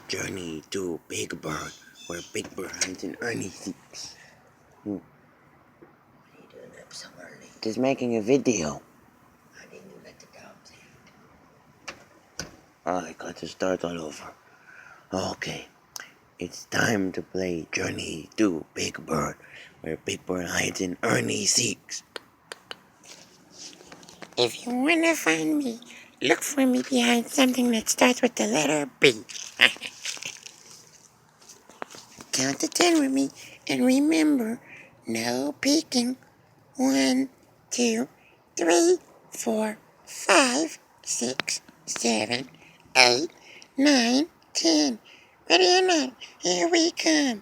Journey to Big Bird, where Big Bird hides in Ernie seeks. What are you doing up so early? Just making a video. I didn't you let the dogs out? Alright, got to start all over. Okay, it's time to play Journey to Big Bird, where Big Bird hides in Ernie seeks. If you want to find me, look for me behind something that starts with the letter B. Count to 10 with me, and remember, no peeking. 1, 2, 3, 4, 5, 6, 7, 8, 9, 10. Ready or not, here we come.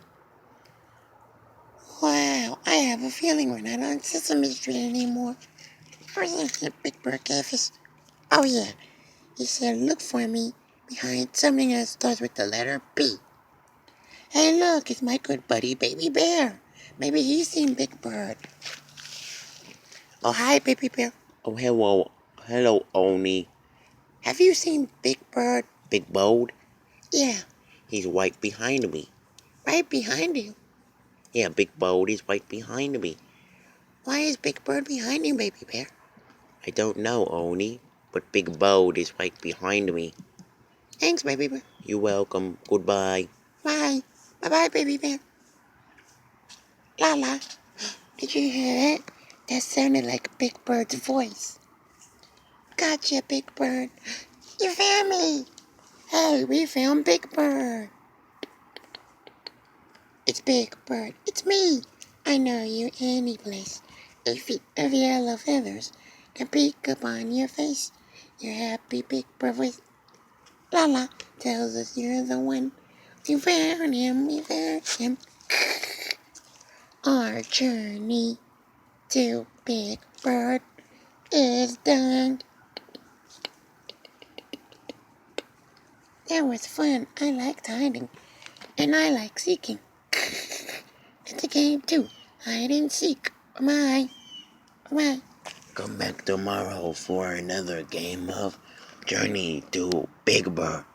Wow, I have a feeling we're not on Sesame Street anymore. Where's that Big Bird Catfish? Oh yeah, he said look for me behind something that starts with the letter B. Hey look, it's my good buddy Baby Bear. Maybe he's seen Big Bird. Oh hi Baby Bear. Oh, hello, Oni. Have you seen Big Bird? Big Bird? Yeah, He's right behind me. right behind you. Yeah, Big Bird is right behind me. Why is Big Bird behind you, Baby Bear? I don't know, Oni, but Big Bird is right behind me. Thanks, Baby Bear. You're welcome. Goodbye. Bye. Bye-bye, Baby Bear. Lala, did you hear that? That sounded like Big Bird's voice. Gotcha, Big Bird. You found me. Hey, we found Big Bird. It's Big Bird. It's me. I know you any place. A feet of yellow feathers can peek upon your face. Your happy Big Bird voice. Lala tells us you're the one. We found him. We found him. Our journey to Big Bird is done. That was fun. I liked hiding. And I like seeking. It's a game too. Hide and seek. Bye. Bye. Come back tomorrow for another game of Journey to Big Bird.